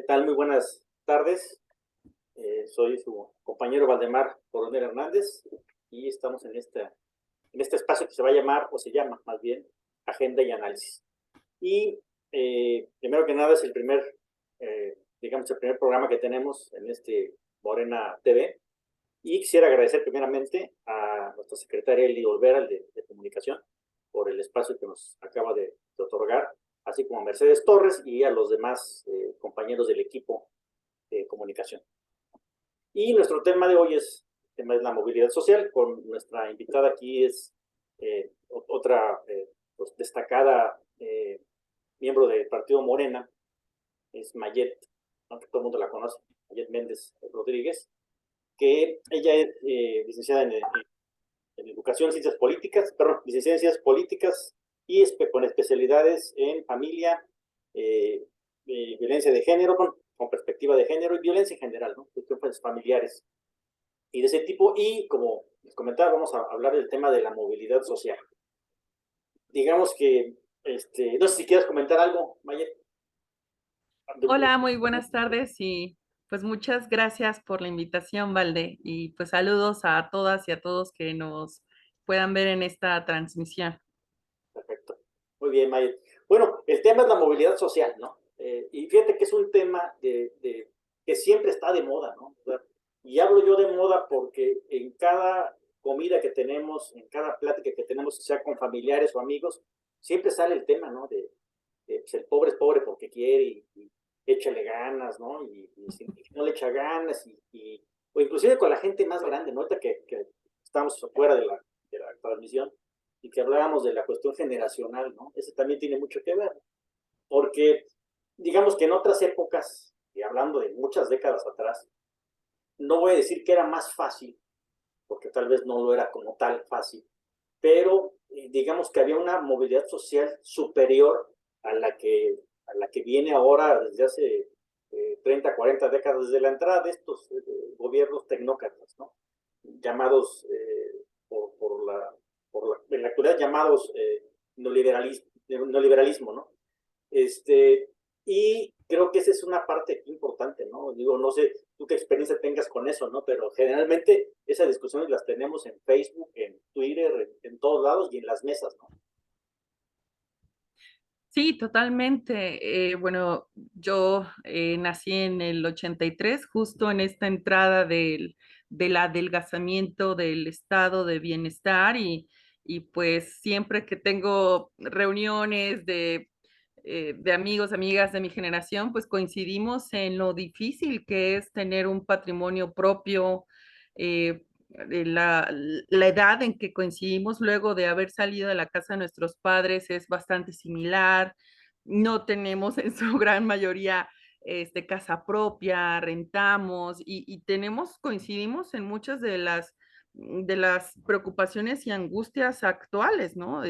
tal? Muy buenas tardes. Soy su compañero Valdemar Coronel Hernández y estamos en este espacio que se va a llamar, o se llama más bien, Agenda y Análisis. Y primero que nada es digamos, el primer programa que tenemos en este Morena TV. Y quisiera agradecer primeramente a nuestra secretaria Eli Olvera, de Comunicación, por el espacio que nos acaba de otorgar, así como a Mercedes Torres y a los demás compañeros del equipo de comunicación. Y nuestro tema de hoy tema es la movilidad social. Con nuestra invitada aquí es otra pues, destacada miembro del partido Morena, es Mayet, aunque todo el mundo la conoce, Mayet Méndez Rodríguez, que ella es licenciada en Educación, Ciencias Políticas, perdón, licenciada en Ciencias Políticas y con especialidades en familia, violencia de género, con perspectiva de género y violencia en general, ¿no? Cuestiones familiares y de ese tipo. Y como les comentaba, vamos a hablar del tema de la movilidad social. Digamos que, no sé si quieres comentar algo, Mayet. Hola, muy buenas tardes y pues muchas gracias por la invitación, Valde, y pues saludos a todas y a todos que nos puedan ver en esta transmisión. Perfecto. Muy bien, Mayet. Bueno, el tema es la movilidad social, ¿no? Y fíjate que es un tema que siempre está de moda, ¿no? O sea, y hablo yo de moda porque en cada comida que tenemos, en cada plática que tenemos, sea con familiares o amigos, siempre sale el tema, ¿no? Pues el pobre es pobre porque quiere y échale ganas, ¿no? Y si no le echa ganas, o inclusive con la gente más grande, ¿no? Ahorita que estamos fuera de la transmisión y que hablábamos de la cuestión generacional, ¿no? Ese también tiene mucho que ver, porque digamos que en otras épocas, y hablando de muchas décadas atrás, no voy a decir que era más fácil, porque tal vez no lo era como tal fácil, pero digamos que había una movilidad social superior a la que viene ahora desde hace 30, 40 décadas, desde la entrada de estos gobiernos tecnócratas, ¿no? Llamados en la actualidad llamados neoliberalismo, ¿no? Este, y creo que esa es una parte importante, ¿no? Digo, no sé tú qué experiencia tengas con eso, ¿no? Pero generalmente esas discusiones las tenemos en Facebook, en Twitter, en todos lados y en las mesas, ¿no? Sí, totalmente. Bueno, yo nací en el 83, justo en esta entrada del adelgazamiento del estado de bienestar y pues siempre que tengo reuniones de amigos, amigas de mi generación, pues coincidimos en lo difícil que es tener un patrimonio propio. eh, la edad en que coincidimos luego de haber salido de la casa de nuestros padres es bastante similar. No tenemos en su gran mayoría casa propia, rentamos y coincidimos en muchas de las preocupaciones y angustias actuales, ¿no?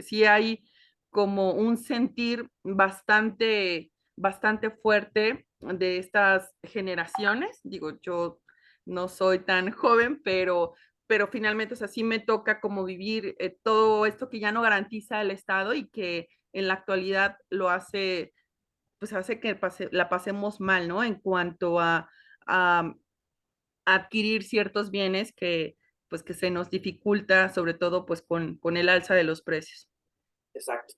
Sí hay como un sentir bastante fuerte de estas generaciones. Digo, yo no soy tan joven, pero finalmente, o sea, sí me toca como vivir todo esto que ya no garantiza el Estado y que en la actualidad lo hace, pues hace que la pasemos mal, ¿no? En cuanto a adquirir ciertos bienes pues que se nos dificulta, sobre todo pues con el alza de los precios. Exacto.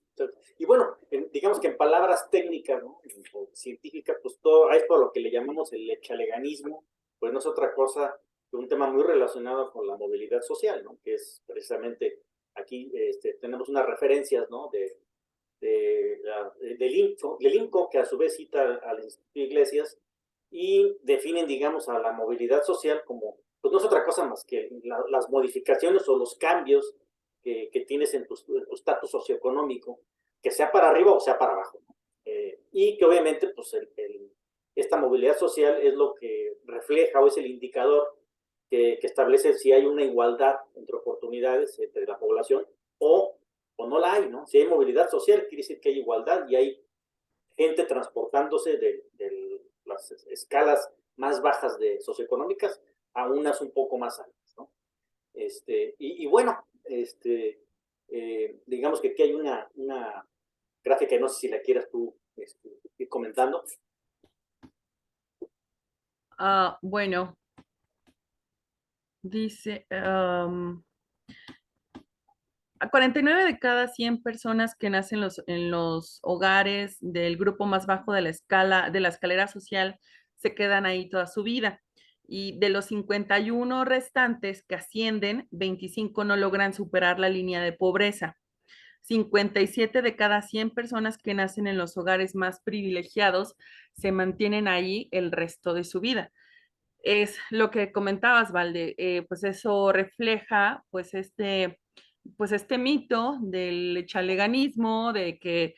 Y bueno, digamos que en palabras técnicas, ¿no? O científicas, pues todo a esto a lo que le llamamos el echaleganismo, pues no es otra cosa que un tema muy relacionado con la movilidad social, ¿no? Que es precisamente aquí tenemos unas referencias, ¿no? Del INCO, que a su vez cita al Instituto de Iglesias y definen, digamos, a la movilidad social como, pues no es otra cosa más que las modificaciones o los cambios que tienes en tu estatus socioeconómico, que sea para arriba o sea para abajo, ¿no? Y que obviamente, pues, esta movilidad social es lo que refleja o es el indicador que establece si hay una igualdad entre oportunidades entre la población o no la hay, ¿no? Si hay movilidad social, quiere decir que hay igualdad y hay gente transportándose de las escalas más bajas de socioeconómicas a unas un poco más altas, ¿no? Y bueno, digamos que aquí hay una gráfica, no sé si la quieras tú ir comentando. Bueno, dice, a 49 de cada 100 personas que nacen en los hogares del grupo más bajo de la escala, de la escalera social, se quedan ahí toda su vida. Y de los 51 restantes que ascienden, 25 no logran superar la línea de pobreza. 57 de cada 100 personas que nacen en los hogares más privilegiados se mantienen ahí el resto de su vida. Es lo que comentabas, Valde, pues eso refleja pues este mito del chaleganismo, de que,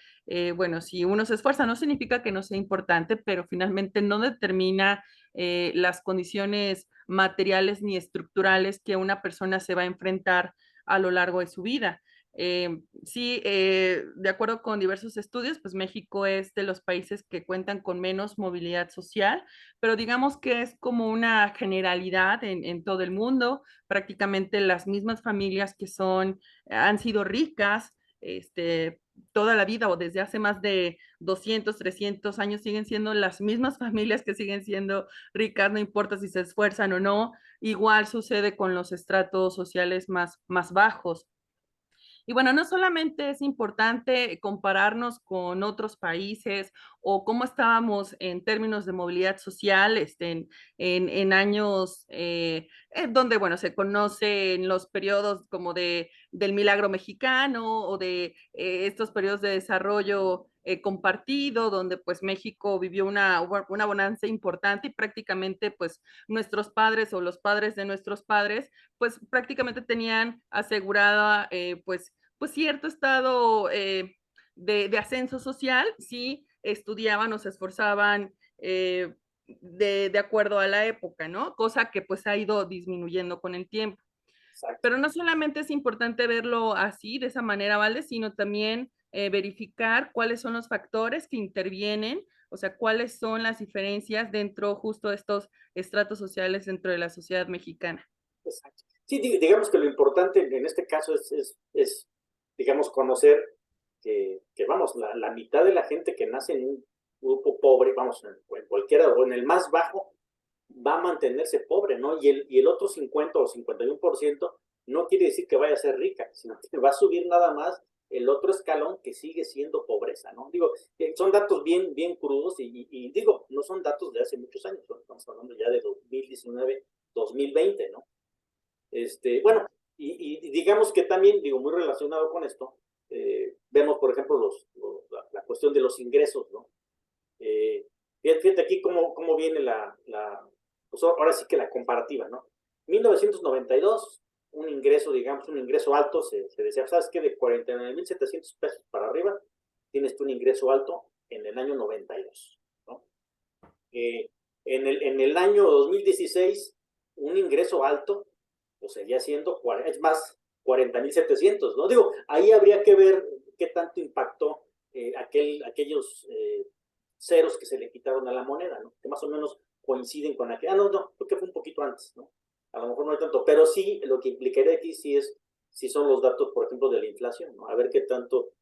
bueno, si uno se esfuerza no significa que no sea importante, pero finalmente no determina las condiciones materiales ni estructurales que una persona se va a enfrentar a lo largo de su vida. Sí, de acuerdo con diversos estudios, pues México es de los países que cuentan con menos movilidad social, pero digamos que es como una generalidad en todo el mundo. Prácticamente las mismas familias que han sido ricas, toda la vida o desde hace más de 200, 300 años siguen siendo las mismas familias que siguen siendo ricas, no importa si se esfuerzan o no. Igual sucede con los estratos sociales más bajos. Y bueno, no solamente es importante compararnos con otros países o cómo estábamos en términos de movilidad social en años donde, bueno, se conocen los periodos como del milagro mexicano o de estos periodos de desarrollo compartido, donde pues México vivió una bonanza importante y prácticamente pues nuestros padres o los padres de nuestros padres pues prácticamente tenían asegurada pues cierto estado de ascenso social si estudiaban o se esforzaban de acuerdo a la época, ¿no? Cosa que pues ha ido disminuyendo con el tiempo. Exacto. Pero no solamente es importante verlo así, de esa manera, ¿vale? Sino también verificar cuáles son los factores que intervienen, o sea, cuáles son las diferencias dentro justo de estos estratos sociales dentro de la sociedad mexicana. Exacto. Sí, digamos que lo importante en este caso es digamos, conocer que vamos, la mitad de la gente que nace en un grupo pobre, vamos, en cualquiera, o en el más bajo, va a mantenerse pobre, ¿no? Y el otro 50 o 51% no quiere decir que vaya a ser rica, sino que va a subir nada más el otro escalón que sigue siendo pobreza, ¿no? Digo, son datos bien crudos y digo, no son datos de hace muchos años, ¿no? Estamos hablando ya de 2019, 2020, ¿no? Bueno, y digamos que también, digo, muy relacionado con esto, vemos, por ejemplo, la cuestión de los ingresos, ¿no? Fíjate aquí cómo viene pues ahora sí que la comparativa, ¿no? 1992, un ingreso, digamos, un ingreso alto, se decía, ¿sabes qué? De 49,700 pesos para arriba, tienes tú un ingreso alto en el año 92, ¿no? En el año 2016, un ingreso alto, pues seguía siendo, es más, 40,700, ¿no? Digo, ahí habría que ver qué tanto impactó aquellos ceros que se le quitaron a la moneda, ¿no? Que más o menos coinciden con aquel. No, creo que fue un poquito antes, ¿no? A lo mejor no hay tanto, pero sí, lo que implicaría aquí sí son los datos, por ejemplo, de la inflación, ¿no? A ver qué tanto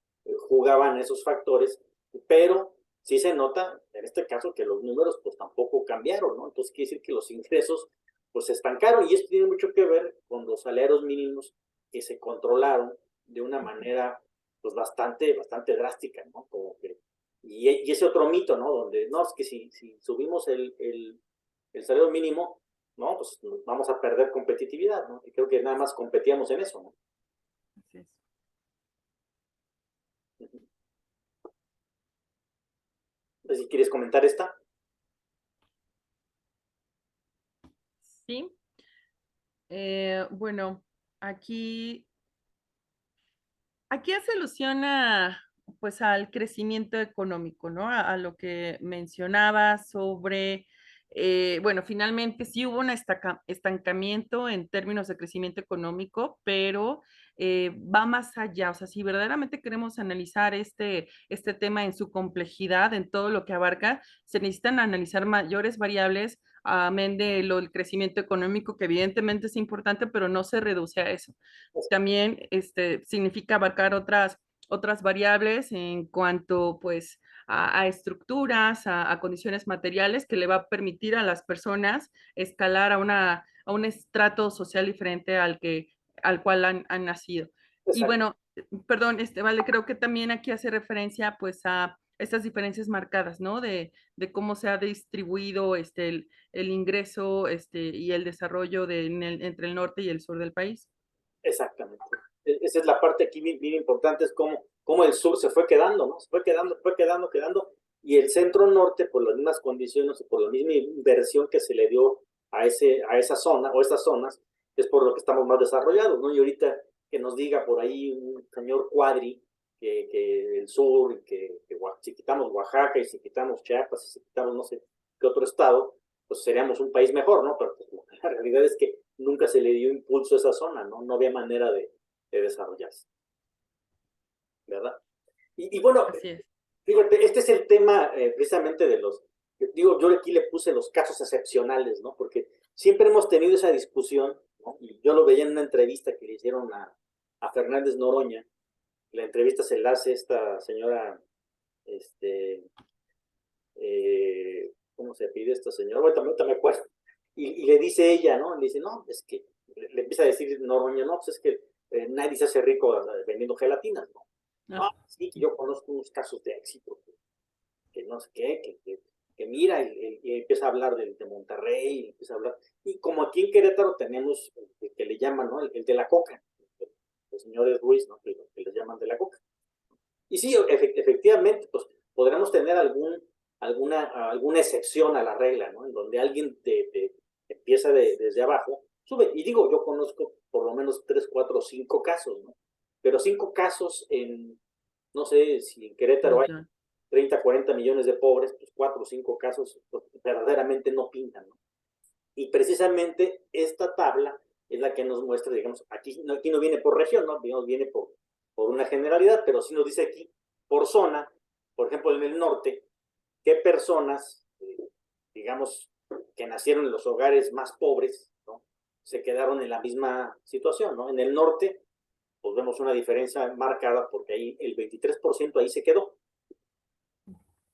jugaban esos factores, pero sí se nota, en este caso, que los números pues tampoco cambiaron, ¿no? Entonces quiere decir que los ingresos pues se estancaron y esto tiene mucho que ver con los salarios mínimos que se controlaron de una manera pues bastante drástica, ¿no? Como que, y ese otro mito, ¿no? Donde, no, es que si subimos el salario mínimo, ¿no? Pues vamos a perder competitividad, ¿no? Y creo que nada más competíamos en eso, ¿no? Así es. No sé si quieres comentar esta. Sí, bueno, aquí Aquí hace alusión pues, al crecimiento económico, ¿no? A lo que mencionaba sobre, bueno, finalmente sí hubo un estancamiento en términos de crecimiento económico, pero va más allá. O sea, si verdaderamente queremos analizar este tema en su complejidad, en todo lo que abarca, se necesitan analizar mayores variables, amén de lo del crecimiento económico, que evidentemente es importante, pero no se reduce a eso. También significa abarcar otras variables en cuanto pues a estructuras, a condiciones materiales que le va a permitir a las personas escalar a un estrato social diferente al cual han nacido. Y Exacto. bueno, perdón, vale, creo que también aquí hace referencia pues a estas diferencias marcadas, ¿no? De cómo se ha distribuido el ingreso y el desarrollo entre el norte y el sur del país. Exactamente. Esa es la parte aquí bien importante, es cómo el sur se fue quedando, ¿no? Se fue quedando, y el centro norte, por las mismas condiciones, por la misma inversión que se le dio a esa zona, o esas zonas, es por lo que estamos más desarrollados, ¿no? Y ahorita que nos diga por ahí un señor Cuadri, que el sur, si quitamos Oaxaca, y si quitamos Chiapas, y si quitamos no sé qué otro estado, pues seríamos un país mejor, ¿no? Pero pues, la realidad es que nunca se le dio impulso a esa zona, ¿no? No había manera de desarrollarse, ¿verdad? Y bueno, Así es. fíjate, este es el tema precisamente de digo, yo aquí le puse los casos excepcionales, ¿no? Porque siempre hemos tenido esa discusión, ¿no? Y yo lo veía en una entrevista que le hicieron a Fernández Noroña. La entrevista se la hace esta señora, este, ¿cómo se pide esta señora? Ahorita me acuerdo. Y le dice ella, ¿no? Le dice, no, es que, le empieza a decir Noroña, no, pues es que nadie se hace rico vendiendo gelatinas, ¿no? Ah, No, sí, que yo conozco unos casos de éxito, que no sé qué, que mira, y empieza a hablar de Monterrey, y empieza a hablar, y como aquí en Querétaro tenemos el que le llaman, ¿no? El de la coca, los señores Ruiz, ¿no? Que les llaman de la coca. Y sí, efectivamente, pues podremos tener alguna excepción a la regla, ¿no? En donde alguien te empieza desde abajo, sube. Y digo, yo conozco por lo menos 3, 4, 5 casos, ¿no? Pero 5 casos no sé si en Querétaro hay ya. 30, 40 millones de pobres, pues 4 o 5 casos pues, verdaderamente no pintan, ¿no? Y precisamente esta tabla es la que nos muestra, digamos, aquí no viene por región, ¿no? Digamos, viene por una generalidad, pero sí nos dice aquí por zona, por ejemplo, en el norte, qué personas, digamos, que nacieron en los hogares más pobres, ¿no? Se quedaron en la misma situación, ¿no? En el norte, pues vemos una diferencia marcada porque ahí el 23% ahí se quedó.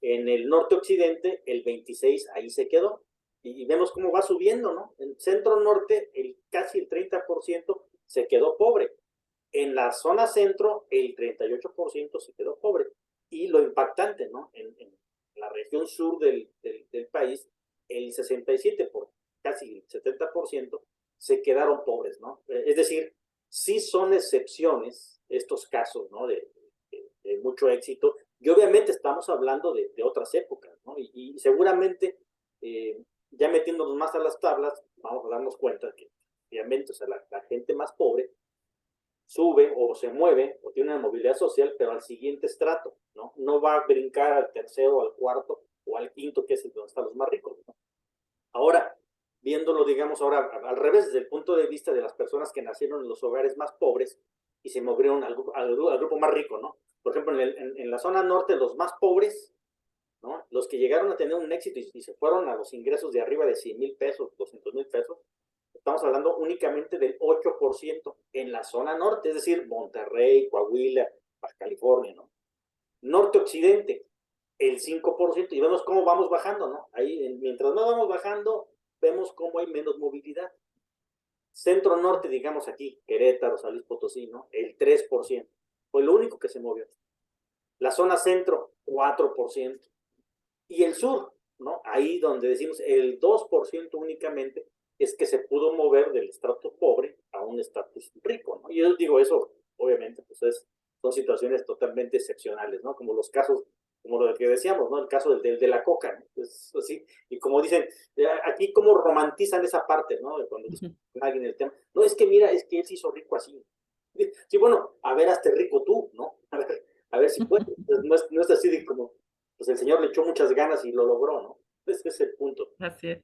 En el norte occidente, el 26% ahí se quedó. Y vemos cómo va subiendo, ¿no? En centro norte, casi el 30% se quedó pobre. En la zona centro, el 38% se quedó pobre. Y lo impactante, ¿no? En la región sur del país, el 67%, por casi el 70%, se quedaron pobres, ¿no? Es decir, sí son excepciones estos casos, ¿no? De mucho éxito. Y obviamente estamos hablando de otras épocas, ¿no? Y seguramente, ya metiéndonos más a las tablas, vamos a darnos cuenta que, obviamente, o sea, la gente más pobre sube o se mueve o tiene una movilidad social, pero al siguiente estrato, ¿no? No va a brincar al tercero, al cuarto o al quinto, que es donde están los más ricos, ¿no? Ahora, viéndolo, digamos, ahora al revés, desde el punto de vista de las personas que nacieron en los hogares más pobres y se movieron al grupo más rico, ¿no? Por ejemplo, en la zona norte, los más pobres, ¿no? Los que llegaron a tener un éxito y se fueron a los ingresos de arriba de 100,000 pesos, 200,000 pesos, estamos hablando únicamente del 8% en la zona norte, es decir, Monterrey, Coahuila, Baja California, ¿no? Norte-occidente, el 5%, y vemos cómo vamos bajando, ¿no? Ahí, mientras no vamos bajando, vemos cómo hay menos movilidad. Centro-norte, digamos aquí, Querétaro, San Luis Potosí, ¿no? El 3%, fue lo único que se movió. La zona centro, 4%. Y el sur, ¿no? Ahí donde decimos el 2% únicamente es que se pudo mover del estrato pobre a un estatus rico, ¿no? Y yo digo eso, obviamente, pues son situaciones totalmente excepcionales, ¿no? Como los casos, como lo que decíamos, ¿no? El caso de la coca, ¿no? Es así. Y como dicen, aquí como romantizan esa parte, ¿no? De cuando discuten alguien el tema. No, es que mira, es que él se hizo rico así. Sí, bueno, a ver, hazte rico tú, ¿no? A ver si puedes. No es así de como, pues el señor le echó muchas ganas y lo logró, ¿no? Ese es el punto. Así es.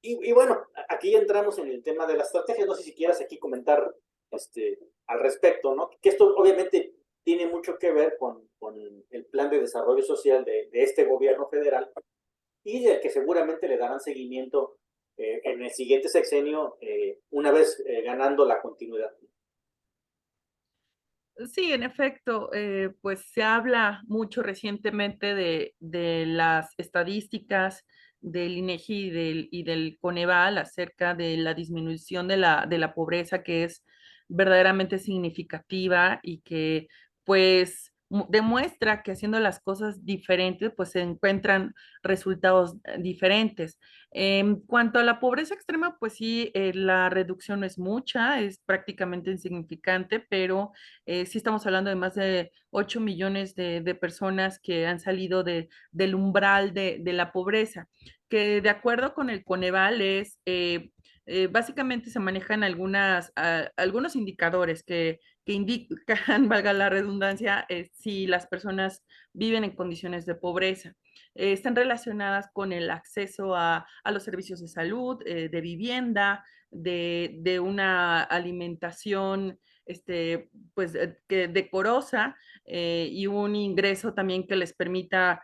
Y bueno, aquí ya entramos en el tema de la estrategia. No sé si quieras aquí comentar al respecto, ¿no? Que esto obviamente tiene mucho que ver con el plan de desarrollo social de este gobierno federal y del que seguramente le darán seguimiento en el siguiente sexenio, una vez ganando la continuidad. Sí, en efecto, pues se habla mucho recientemente de las estadísticas del INEGI y del Coneval acerca de la disminución de la pobreza, que es verdaderamente significativa y que pues demuestra que haciendo las cosas diferentes, pues se encuentran resultados diferentes. En cuanto a la pobreza extrema, pues sí, la reducción no es mucha, es prácticamente insignificante, pero sí estamos hablando de más de 8 millones de personas que han salido del umbral de la pobreza, que de acuerdo con el Coneval básicamente se manejan algunos indicadores que indican, valga la redundancia, si las personas viven en condiciones de pobreza. Están relacionadas con el acceso a los servicios de salud, de vivienda, de una alimentación pues, que decorosa, y un ingreso también que les permita,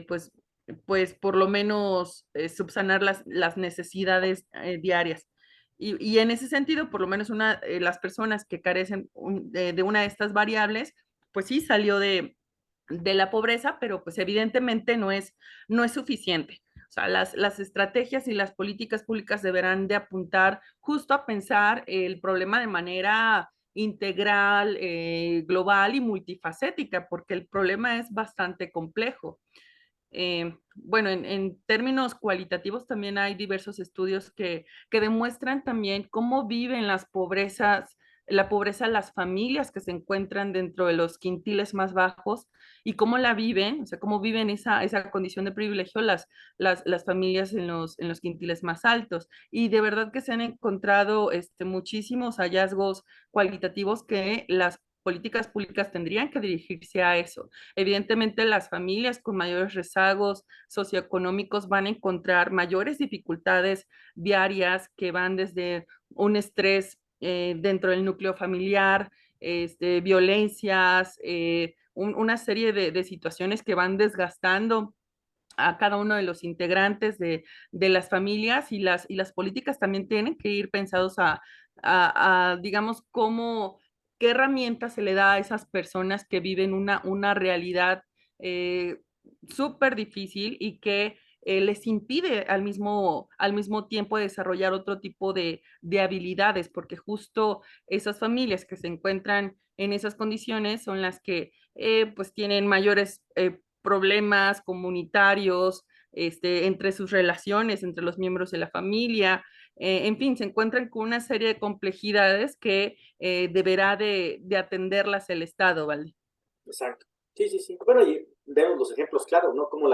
pues por lo menos subsanar las necesidades diarias. Y en ese sentido, por lo menos las personas que carecen de una de estas variables, pues sí salió de la pobreza, pero pues evidentemente no es suficiente. O sea, las estrategias y las políticas públicas deberán de apuntar justo a pensar el problema de manera integral, global y multifacética, porque el problema es bastante complejo. Bueno, en términos cualitativos también hay diversos estudios que demuestran también cómo viven la pobreza las familias que se encuentran dentro de los quintiles más bajos y cómo la viven, o sea, cómo viven esa condición de privilegio las familias en los quintiles más altos. Y de verdad que se han encontrado muchísimos hallazgos cualitativos que las políticas públicas tendrían que dirigirse a eso. Evidentemente, las familias con mayores rezagos socioeconómicos van a encontrar mayores dificultades diarias que van desde un estrés dentro del núcleo familiar, violencias, una serie de situaciones que van desgastando a cada uno de los integrantes de las familias, y las políticas también tienen que ir pensados digamos, qué herramientas se le da a esas personas que viven una realidad eh, súper difícil y que les impide al mismo tiempo desarrollar otro tipo de habilidades, porque justo esas familias que se encuentran en esas condiciones son las que pues tienen mayores problemas comunitarios, entre sus relaciones, entre los miembros de la familia. En fin, se encuentran con una serie de complejidades que deberá de atenderlas el Estado, ¿vale? Exacto. Sí, sí, sí. Bueno, y vemos los ejemplos claros, ¿no? Como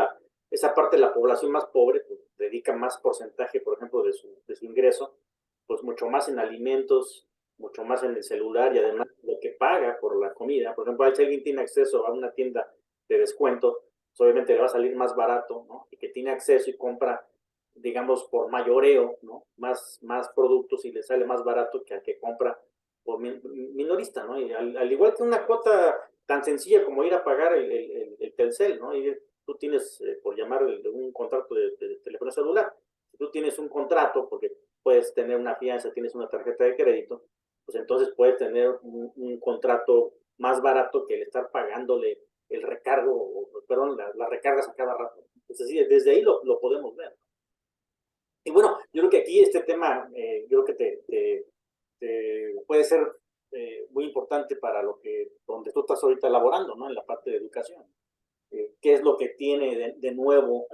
esa parte de la población más pobre pues, dedica más porcentaje, por ejemplo, de su ingreso, pues mucho más en alimentos, mucho más en el celular y además lo que paga por la comida. Por ejemplo, si alguien tiene acceso a una tienda de descuento, pues obviamente le va a salir más barato, ¿no? Y que tiene acceso y compra, digamos, por mayoreo, ¿no? Más productos y le sale más barato que al que compra por minorista, ¿no? Y al igual que una cuota tan sencilla como ir a pagar el Telcel, ¿no? Y tú tienes, por llamar un contrato de teléfono celular, si tú tienes un contrato, porque puedes tener una fianza, tienes una tarjeta de crédito, pues entonces puedes tener un contrato más barato que el estar pagándole el recargo, perdón, las recargas a cada rato. Entonces, sí, desde ahí lo podemos ver. Y bueno, yo creo que aquí este tema, yo creo que puede ser muy importante para donde tú estás ahorita elaborando, ¿no? En la parte de educación. ¿Qué es lo que tiene de nuevo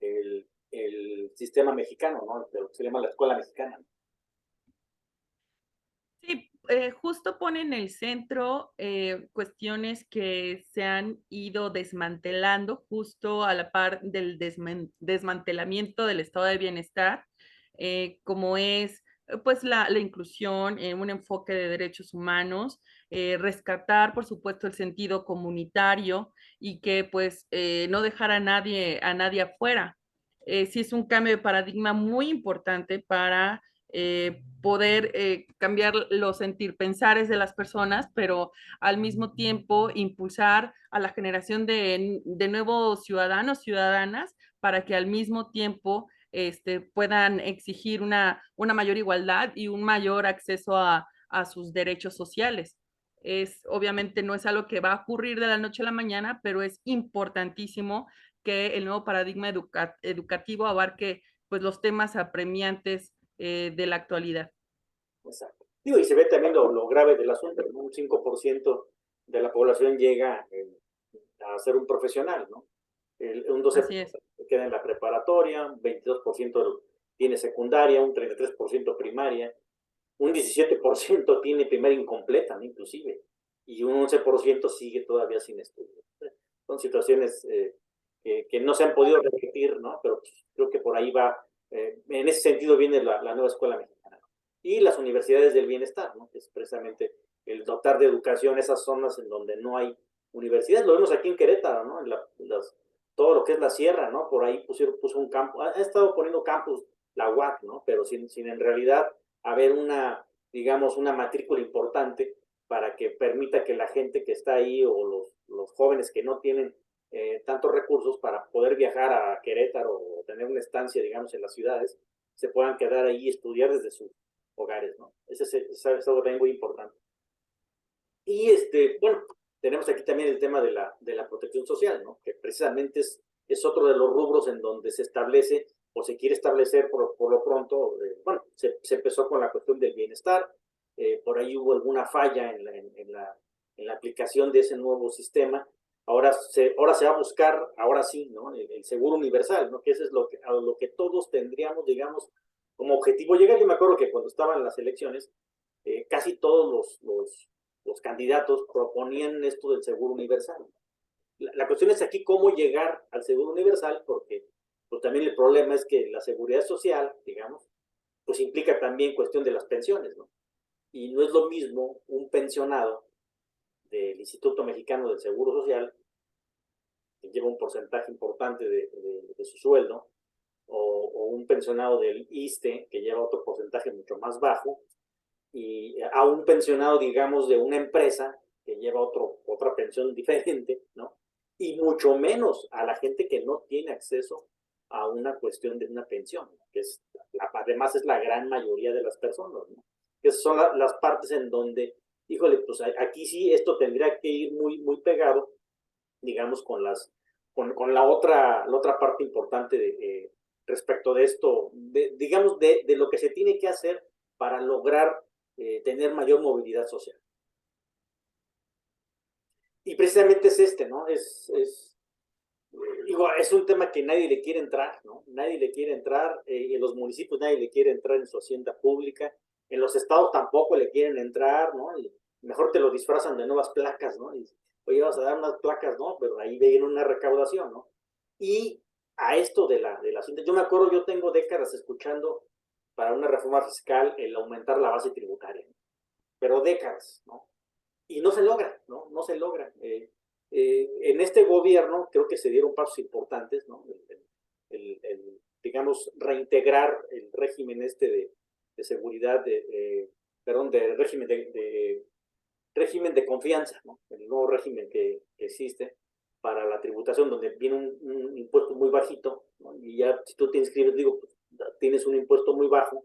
el sistema mexicano, ¿no? Lo que se llama la escuela mexicana. Sí, justo pone en el centro cuestiones que se han ido desmantelando justo a la par del desmantelamiento del estado de bienestar, como es pues la inclusión, un enfoque de derechos humanos, rescatar por supuesto el sentido comunitario y que pues no dejar a nadie afuera. Sí es un cambio de paradigma muy importante para poder cambiar los sentir pensares de las personas, pero al mismo tiempo impulsar a la generación de nuevos ciudadanos, ciudadanas, para que al mismo tiempo puedan exigir una mayor igualdad y un mayor acceso a sus derechos sociales. obviamente no es algo que va a ocurrir de la noche a la mañana, pero es importantísimo que el nuevo paradigma educativo abarque pues los temas apremiantes de la actualidad. Exacto. Digo, y se ve también lo grave del asunto, ¿no? Un 5% de la población llega a ser un profesional, ¿no? Un Así es. 12% queda en la preparatoria, un 22% tiene secundaria, un 33% primaria, un 17% tiene primaria incompleta, ¿no? Inclusive, y un 11% sigue todavía sin estudio. Son situaciones que no se han podido repetir, ¿no? Pero pues, creo que por ahí va, en ese sentido viene la nueva escuela mexicana, ¿no? Y las universidades del bienestar, ¿no? Que es precisamente el dotar de educación esas zonas en donde no hay universidades. Lo vemos aquí en Querétaro, ¿no? Todo lo que es la sierra, ¿no? Por ahí puso un campo, ha estado poniendo campus la UAC, ¿no? Pero sin en realidad haber digamos, una matrícula importante para que permita que la gente que está ahí o los jóvenes que no tienen tantos recursos para poder viajar a Querétaro o tener una estancia, digamos, en las ciudades, se puedan quedar ahí y estudiar desde sus hogares, ¿no? Ese es algo también muy importante. Y bueno, tenemos aquí también el tema de la protección social, ¿no? Que precisamente es otro de los rubros en donde se establece o se quiere establecer por lo pronto, bueno, se empezó con la cuestión del bienestar, por ahí hubo alguna falla en la aplicación de ese nuevo sistema, ahora se va a buscar, ahora sí, ¿no? El seguro universal, ¿no? Que eso es a lo que todos tendríamos, digamos, como objetivo llegar. Yo me acuerdo que cuando estaban las elecciones, casi todos los candidatos proponían esto del seguro universal. La cuestión es aquí cómo llegar al seguro universal, porque pues, también el problema es que la seguridad social, digamos, pues implica también cuestión de las pensiones, ¿no? Y no es lo mismo un pensionado del Instituto Mexicano del Seguro Social, que lleva un porcentaje importante de su sueldo, o un pensionado del ISSSTE, que lleva otro porcentaje mucho más bajo, y a un pensionado, digamos, de una empresa que lleva otra pensión diferente, ¿no? Y mucho menos a la gente que no tiene acceso a una cuestión de una pensión, que además es la gran mayoría de las personas, ¿no? Que son las partes en donde, híjole, pues aquí sí esto tendría que ir muy, muy pegado, digamos, con la otra parte importante respecto de esto, digamos, de lo que se tiene que hacer para lograr tener mayor movilidad social. Y precisamente es ¿no? Digo, es un tema que nadie le quiere entrar, ¿no? Nadie le quiere entrar, en los municipios nadie le quiere entrar en su hacienda pública, en los estados tampoco le quieren entrar, ¿no? Y mejor te lo disfrazan de nuevas placas, ¿no? Y, oye, vas a dar unas placas, ¿no? Pero ahí viene una recaudación, ¿no? Y a esto de la hacienda, yo me acuerdo, yo tengo décadas escuchando para una reforma fiscal el aumentar la base tributaria, ¿no? Pero décadas, ¿no? Y no se logra, ¿no? No se logra. En este gobierno creo que se dieron pasos importantes, ¿no? Digamos, reintegrar el régimen de seguridad, perdón, régimen de confianza, ¿no? El nuevo régimen que existe para la tributación, donde viene un impuesto muy bajito, ¿no? Y ya si tú te inscribes, digo, pues, tienes un impuesto muy bajo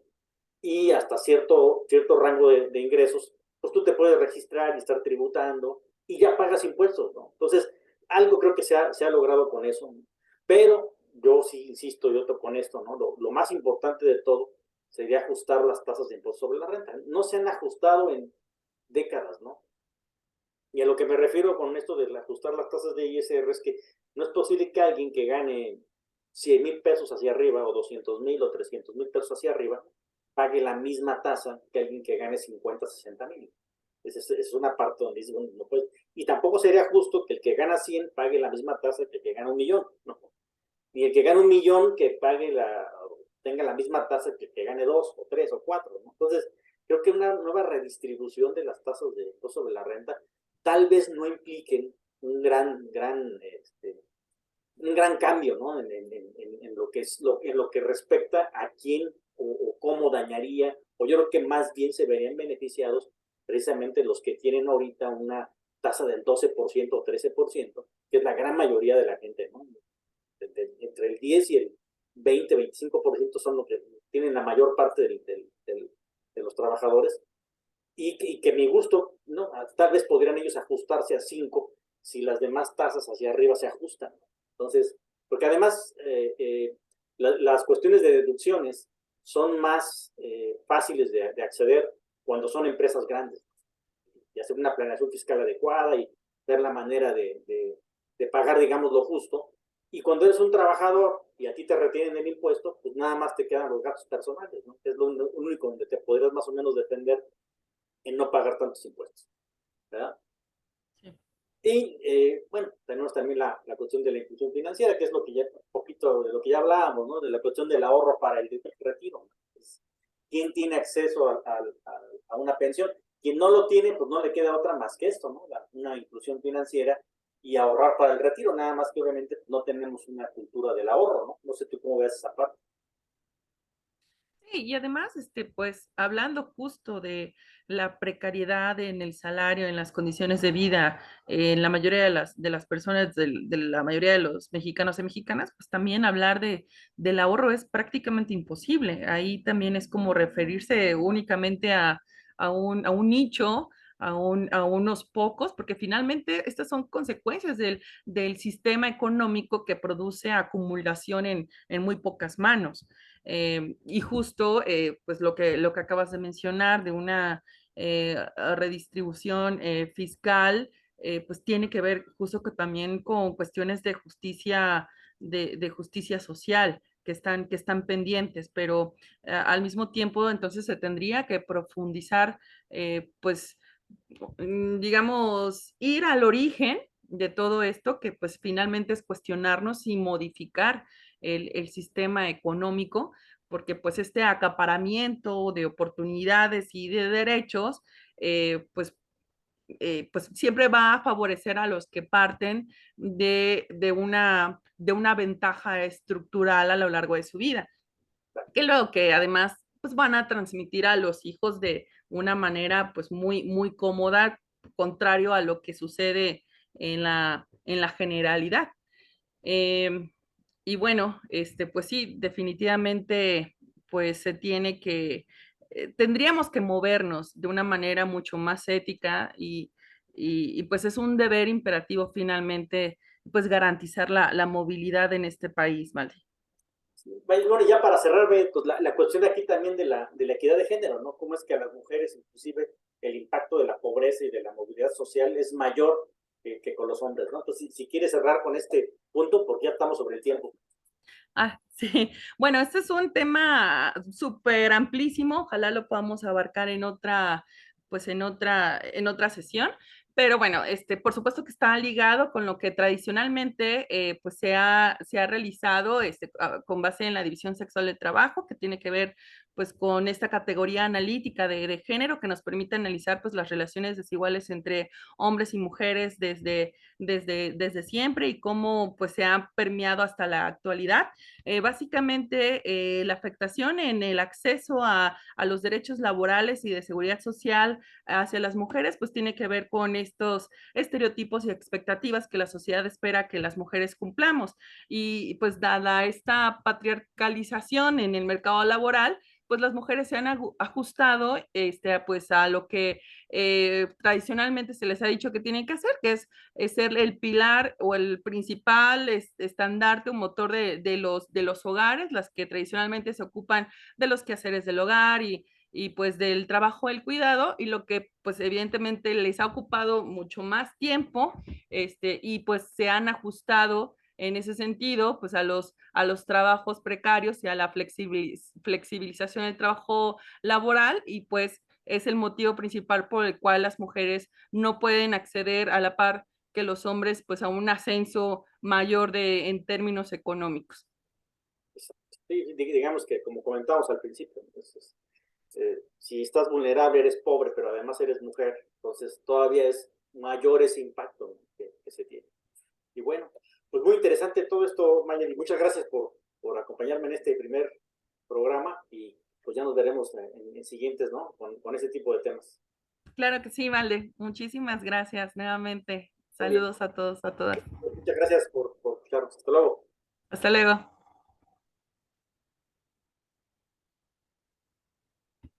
y hasta cierto rango de ingresos, pues tú te puedes registrar y estar tributando y ya pagas impuestos, ¿no? Entonces, algo creo que se ha logrado con eso, ¿no? Pero yo sí insisto, yo con esto, ¿no? Lo más importante de todo sería ajustar las tasas de impuestos sobre la renta. No se han ajustado en décadas, ¿no? Y a lo que me refiero con esto de ajustar las tasas de ISR es que no es posible que alguien que gane 100,000 pesos hacia arriba o 200,000 o 300,000 pesos hacia arriba pague la misma tasa que alguien que gane 50, 60,000. Es una parte donde dice, bueno, no puede. Y tampoco sería justo que el que gana 100 pague la misma tasa que el que gana 1,000,000, ¿no? Ni el que gana 1,000,000 que tenga la misma tasa que el que gane 2 o 3 o 4, ¿no? Entonces, creo que una nueva redistribución de las tasas de impuesto sobre la renta tal vez no impliquen un gran cambio, ¿no? En lo que en lo que respecta a quién o cómo dañaría, o yo creo que más bien se verían beneficiados precisamente los que tienen ahorita una tasa del 12% o 13%, que es la gran mayoría de la gente, ¿no? Entre el 10 y el 20-25% son los que tienen la mayor parte de los trabajadores, y que mi gusto, ¿no? Tal vez podrían ellos ajustarse a 5 si las demás tasas hacia arriba se ajustan. Entonces, porque además las cuestiones de deducciones son más fáciles de acceder cuando son empresas grandes y hacer una planeación fiscal adecuada y ver la manera de pagar, digamos, lo justo. Y cuando eres un trabajador y a ti te retienen el impuesto, pues nada más te quedan los gastos personales, ¿no? Es lo único donde te podrías más o menos defender en no pagar tantos impuestos, ¿verdad? Sí. Y bueno, tenemos también la cuestión de la inclusión financiera, que es lo que ya, un poquito de lo que ya hablábamos, ¿no? De la cuestión del ahorro para el retiro. Pues, ¿quién tiene acceso a una pensión? Quien no lo tiene, pues no le queda otra más que esto, ¿no? Una inclusión financiera y ahorrar para el retiro, nada más que obviamente no tenemos una cultura del ahorro, ¿no? No sé tú cómo ves esa parte. Sí, y además, pues hablando justo de la precariedad en el salario, en las condiciones de vida, en la mayoría de las personas, de la mayoría de los mexicanos y mexicanas, pues también hablar del ahorro es prácticamente imposible. Ahí también es como referirse únicamente a un nicho. A unos pocos, porque finalmente estas son consecuencias del sistema económico que produce acumulación en muy pocas manos. Y justo, pues lo que acabas de mencionar de una redistribución fiscal, pues tiene que ver justo que también con cuestiones de justicia, de justicia social. Que están pendientes, pero al mismo tiempo entonces se tendría que profundizar, pues, digamos, ir al origen de todo esto, que pues finalmente es cuestionarnos y modificar el sistema económico, porque pues este acaparamiento de oportunidades y de derechos, pues siempre va a favorecer a los que parten de una ventaja estructural a lo largo de su vida, que luego que además pues van a transmitir a los hijos de una manera pues muy, muy cómoda, contrario a lo que sucede en la generalidad. Eh, y bueno, pues sí, definitivamente, pues se tiene tendríamos que movernos de una manera mucho más ética y pues es un deber imperativo finalmente, pues garantizar la movilidad en este país, ¿vale? Bueno, y ya para cerrar, pues la cuestión de aquí también de la equidad de género, ¿no? Cómo es que a las mujeres, inclusive, el impacto de la pobreza y de la movilidad social es mayor que con los hombres, ¿no? Entonces, si quieres cerrar con este punto, porque ya estamos sobre el tiempo. Ah, sí. Bueno, este es un tema súper amplísimo. Ojalá lo podamos abarcar en otra, pues en otra sesión. Pero bueno, por supuesto que está ligado con lo que tradicionalmente pues se ha realizado con base en la división sexual del trabajo, que tiene que ver pues con esta categoría analítica de género que nos permite analizar pues las relaciones desiguales entre hombres y mujeres desde siempre y cómo pues se ha permeado hasta la actualidad. Básicamente, la afectación en el acceso a los derechos laborales y de seguridad social hacia las mujeres, pues tiene que ver con estos estereotipos y expectativas que la sociedad espera que las mujeres cumplamos. Y pues dada esta patriarcalización en el mercado laboral, pues las mujeres se han ajustado pues a lo que tradicionalmente se les ha dicho que tienen que hacer, que es ser el pilar o el principal estandarte o motor de los hogares, las que tradicionalmente se ocupan de los quehaceres del hogar y pues del trabajo del cuidado y lo que pues evidentemente les ha ocupado mucho más tiempo y pues se han ajustado en ese sentido pues a los trabajos precarios y a la flexibilización del trabajo laboral y pues es el motivo principal por el cual las mujeres no pueden acceder a la par que los hombres pues a un ascenso mayor en términos económicos. Sí, digamos que como comentamos al principio, entonces, si estás vulnerable, eres pobre, pero además eres mujer, entonces todavía es mayor ese impacto, ¿no? que se tiene. Y bueno, pues muy interesante todo esto, Mayeli. Muchas gracias por acompañarme en este primer programa y pues ya nos veremos en siguientes, ¿no? Con ese tipo de temas. Claro que sí, Valde. Muchísimas gracias nuevamente. Muy bien. Saludos a todos, a todas. Muchas gracias por escucharnos. Hasta luego. Hasta luego.